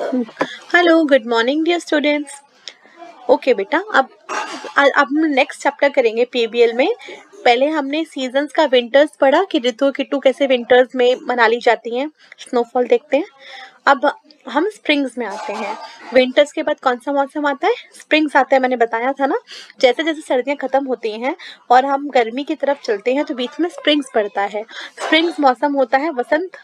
Hello, good morning dear students. Okay बेटा, अब हम नेक्स्ट चैप्टर करेंगे पीबीएल में। पहले हमने सीजन्स का विंटर्स पढ़ा कि ऋतु किट्टू कैसे विंटर्स में मना ली जाती हैं, स्नोफॉल देखते हैं। अब हम स्प्रिंग्स में आते हैं। विंटर्स के बाद कौन सा मौसम आता है? स्प्रिंग्स आता है, मैंने बताया था ना। जैसे जैसे सर्दियां खत्म होती हैं और हम गर्मी की तरफ चलते हैं तो बीच में स्प्रिंग्स पड़ता है। स्प्रिंग्स मौसम होता है, वसंत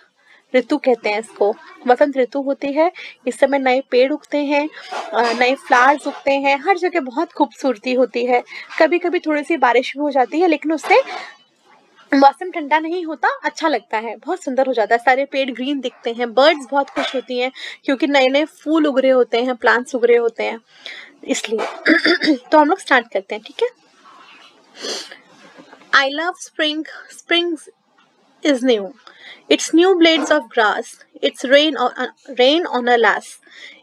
ऋतु कहते हैं इसको। वसंत ऋतु होती है, इस समय नए पेड़ उगते हैं, नए फ्लावर्स उगते हैं, हर जगह बहुत खूबसूरती होती है। कभी कभी थोड़ी सी बारिश भी हो जाती है, लेकिन उससे मौसम ठंडा नहीं होता, अच्छा लगता है, बहुत सुंदर हो जाता है। सारे पेड़ ग्रीन दिखते हैं, बर्ड्स बहुत खुश होती हैं क्योंकि नए नए फूल उग रहे होते हैं, प्लांट्स उग रहे होते हैं, इसलिए तो हम लोग स्टार्ट करते हैं, ठीक है। I love spring, spring is new. It's new blades of grass. It's rain on a lass.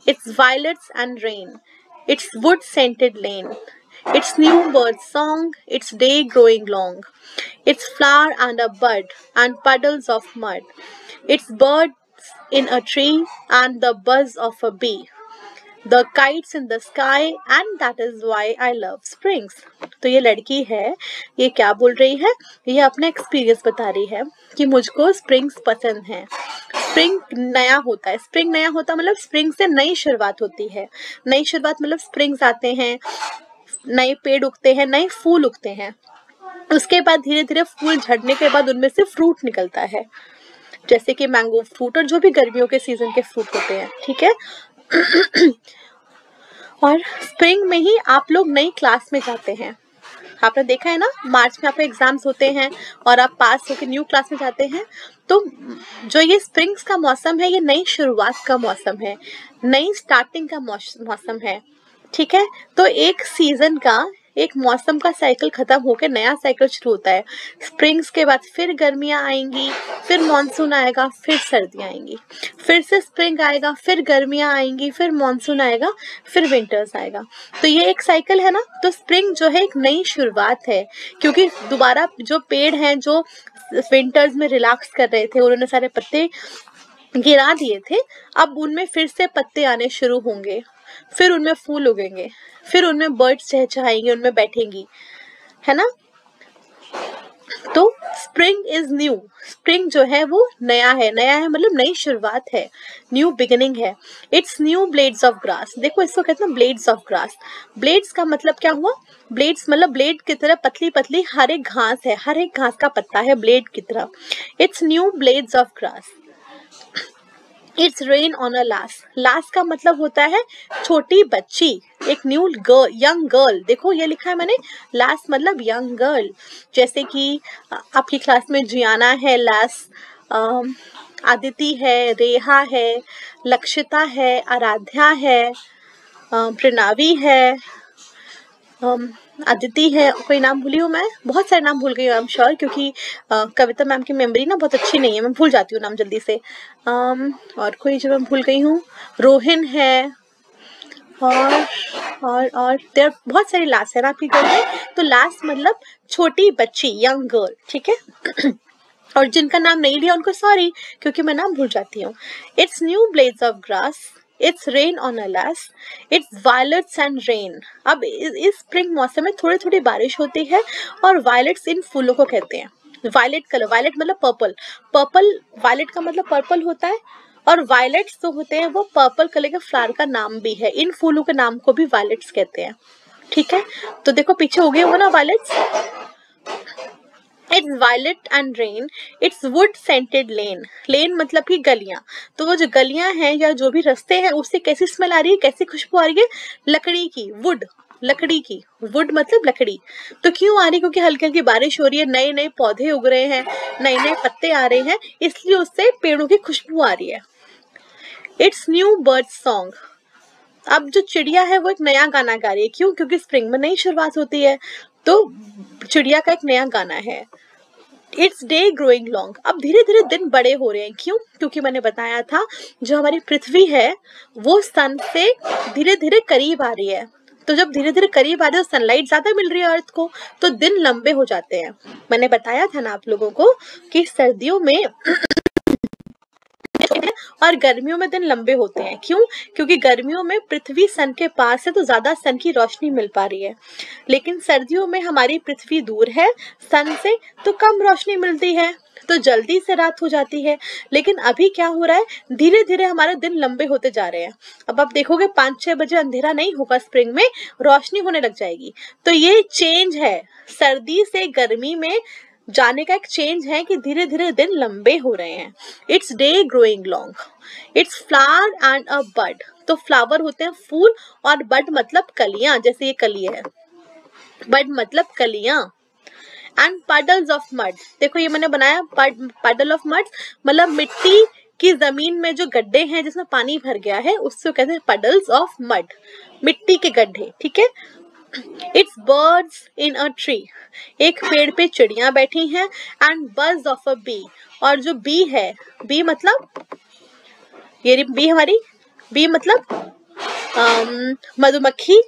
It's violets and rain. It's wood scented lane. It's new bird song. It's day growing long. It's flower and a bud and puddles of mud. It's birds in a tree and the buzz of a bee. The kites in the sky and that is why I love springs. तो ये लड़की है, ये क्या बोल रही है? ये अपना एक्सपीरियंस बता रही है कि मुझको स्प्रिंग्स पसंद हैं। स्प्रिंग नया होता है, स्प्रिंग नया होता मतलब स्प्रिंग से नई शुरुआत होती है। नई शुरुआत मतलब स्प्रिंग्स आते हैं, नए पेड़ उगते हैं, नए फूल उगते हैं। उसके बाद धीरे धीरे फूल झड़ने के बाद उनमें से फ्रूट निकलता है, जैसे कि मैंगो फ्रूट और जो भी गर्मियों के सीजन के फ्रूट होते हैं, ठीक है। और स्प्रिंग में ही आप लोग नई क्लास में जाते हैं। आपने देखा है ना, मार्च में आपके एग्जाम्स होते हैं और आप पास होकर न्यू क्लास में जाते हैं। तो जो ये स्प्रिंग्स का मौसम है, ये नई शुरुआत का मौसम है, नई स्टार्टिंग का मौसम है, ठीक है। तो एक सीजन का, एक मौसम का साइकिल खत्म होकर नया साइकिल शुरू होता है। स्प्रिंग्स के बाद फिर गर्मियाँ आएंगी, फिर मॉनसून आएगा, फिर सर्दियाँ आएंगी, फिर से स्प्रिंग आएगा, फिर गर्मियाँ आएंगी, फिर मॉनसून आएगा, फिर विंटर्स आएगा। तो ये एक साइकिल है ना। तो स्प्रिंग जो है एक नई शुरुआत है, क्योंकि दोबारा जो पेड़ हैं जो विंटर्स में रिलैक्स कर रहे थे, उन्होंने सारे पत्ते गिरा दिए थे, अब उनमें फिर से पत्ते आने शुरू होंगे, फिर उनमें फूल उगेंगे, फिर उनमें बर्ड्स चहचहाएंगे, उनमें बैठेंगी, है ना। तो स्प्रिंग इज न्यू, स्प्रिंग जो है वो नया है, नया है मतलब नई शुरुआत है, न्यू बिगिनिंग है। It's new blades of grass, देखो इसको कहते हैं ब्लेड्स ऑफ ग्रास। ब्लेड्स का मतलब क्या हुआ? ब्लेड्स मतलब ब्लेड की तरह पतली पतली हर एक घास है, हर एक घास का पत्ता है ब्लेड की तरह। It's new blades of grass. It's rain on a lass, lass का मतलब होता है छोटी बच्ची, एक न्यू गर्ल, यंग गर्ल। देखो ये लिखा है मैंने, लास मतलब यंग गर्ल। जैसे कि आपकी क्लास में जियाना है, लास, आदिति है, रेहा है, लक्षिता है, आराध्या है, प्रणावी है, अदिति है। कोई नाम भूली हूँ मैं? बहुत सारे नाम भूल गई हूँ, आई एम श्योर, क्योंकि कविता मैम की मेमोरी ना बहुत अच्छी नहीं है, मैं भूल जाती हूँ नाम जल्दी से। और कोई जो मैं भूल गई हूँ, रोहिन है, और देयर बहुत सारी लास्ट है ना आपकी घर में। तो लास्ट मतलब छोटी बच्ची, यंग गर्ल, ठीक है। और जिनका नाम नहीं लिया उनको सॉरी, क्योंकि मैं नाम भूल जाती हूँ। It's new blades of grass, it's rain on a lass, it's violets and rain. अब इस स्प्रिंग मौसम में थोड़ी थोड़ी बारिश होती है, और वायलेट्स इन फूलों को कहते हैं। वायलेट कलर, वायलेट मतलब पर्पल, पर्पल वायलेट का मतलब पर्पल होता है, और वायलेट्स जो होते हैं वो पर्पल कलर के फ्लावर का नाम भी है। इन फूलों के नाम को भी वायलेट्स कहते हैं, ठीक है। तो देखो पीछे उगे हुए ना violets. It's violet and rain, it's wood scented lane, lane मतलब कि गलियां। तो वो जो गलियां हैं या जो भी रास्ते हैं, उससे कैसी स्मेल आ रही है, कैसी खुशबू आ रही है? लकड़ी की, वुड, लकड़ी की, वुड मतलब लकड़ी। तो क्यों आ रही है? क्योंकि हल्की हल्की बारिश हो रही है, नए नए पौधे उग रहे हैं, नए नए पत्ते आ रहे हैं, इसलिए उससे पेड़ों की खुशबू आ रही है। इट्स न्यू बर्ड सॉन्ग, अब जो चिड़िया है वो एक नया गाना गा रही है। क्यों? क्योंकि स्प्रिंग में नई शुरुआत होती है, तो चिड़िया का एक नया गाना है। इट्स डे ग्रोइंग लॉन्ग, अब धीरे धीरे दिन बड़े हो रहे हैं। क्यों? क्योंकि मैंने बताया था जो हमारी पृथ्वी है वो सन से धीरे धीरे करीब आ रही है। तो जब धीरे धीरे करीब आ रही है तो सनलाइट ज्यादा मिल रही है अर्थ को, तो दिन लंबे हो जाते हैं। मैंने बताया था ना आप लोगों को कि सर्दियों में और गर्मियों में दिन लंबे होते हैं। क्यों? क्योंकि गर्मियों में पृथ्वी सन के पास है तो ज्यादा सन की रोशनी मिल पा रही है, लेकिन सर्दियों में हमारी पृथ्वी दूर है सन से तो कम रोशनी मिलती है, तो जल्दी से रात हो जाती है। लेकिन अभी क्या हो रहा है, धीरे धीरे हमारे दिन लंबे होते जा रहे हैं। अब आप देखोगे 5-6 बजे अंधेरा नहीं होगा, स्प्रिंग में रोशनी होने लग जाएगी। तो ये चेंज है, सर्दी से गर्मी में जाने का एक चेंज है कि धीरे धीरे दिन लंबे हो रहे हैं। It's day growing long, it's flower and a bud. तो फ्लावर होते हैं फूल और बड मतलब कलियां, जैसे ये कली है, बड मतलब कलियां। एंड पडल्स ऑफ मड, देखो ये मैंने बनाया पडल ऑफ मड, मतलब मिट्टी की जमीन में जो गड्ढे हैं जिसमें पानी भर गया है उसको कहते हैं पडल्स ऑफ मड, मिट्टी के गड्ढे, ठीक है। It's birds in a tree, एक पेड़ पे चिड़िया बैठी हैं। एंड बज ऑफ अ बी, और जो बी है, बी मतलब ये बी हमारी, बी मतलब मधुमक्खी,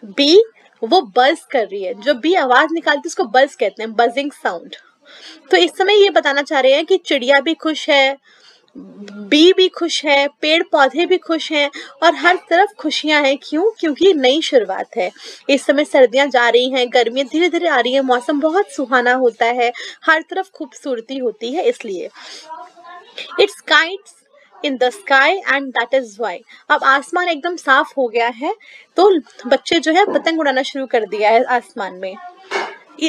बी वो बज कर रही है, जो बी आवाज निकालती है उसको बज कहते हैं, बजिंग साउंड। तो इस समय ये बताना चाह रहे हैं कि चिड़िया भी खुश है, बी भी खुश है, पेड़ पौधे भी खुश हैं और हर तरफ खुशियां हैं। क्यों? क्योंकि नई शुरुआत है। इस समय सर्दियां जा रही हैं, गर्मियां धीरे धीरे आ रही है, मौसम बहुत सुहाना होता है, हर तरफ खूबसूरती होती है, इसलिए। It's kites in the sky and that is why. अब आसमान एकदम साफ हो गया है तो बच्चे जो है पतंग उड़ाना शुरू कर दिया है आसमान में।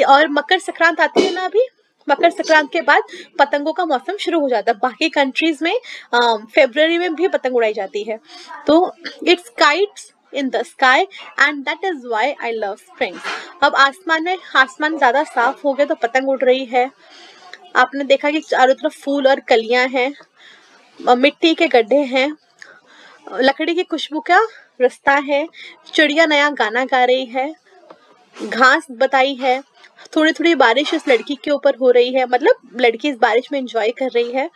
और मकर संक्रांत आती है ना, अभी मकर संक्रांत के बाद पतंगों का मौसम शुरू हो जाता है। बाकी कंट्रीज में फरवरी में भी पतंग उड़ाई जाती है। तो it's kites in the sky and that is why I love spring. अब आसमान ज्यादा साफ हो गया तो पतंग उड़ रही है। आपने देखा कि चारों तरफ फूल और कलियां हैं, मिट्टी के गड्ढे हैं, लकड़ी की खुशबू का रास्ता है, चिड़िया नया गाना गा रही है, घास बताई है, थोड़ी थोड़ी बारिश इस लड़की के ऊपर हो रही है, मतलब लड़की इस बारिश में एंजॉय कर रही है।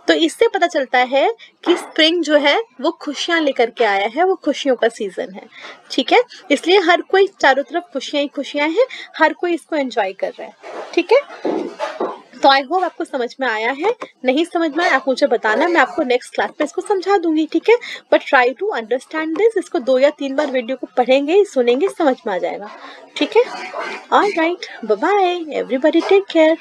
तो इससे पता चलता है कि स्प्रिंग जो है वो खुशियां लेकर के आया है, वो खुशियों का सीजन है, ठीक है। इसलिए हर कोई, चारों तरफ खुशियां ही खुशियां हैं, हर कोई इसको एंजॉय कर रहा है, ठीक है। तो आई होप आपको समझ में आया है। नहीं समझ में आया आप मुझे बताना, मैं आपको नेक्स्ट क्लास में इसको समझा दूंगी, ठीक है। But try to understand this, इसको 2 या 3 बार वीडियो को पढ़ेंगे, सुनेंगे, समझ में आ जाएगा, ठीक है। Alright, bye bye everybody, take care.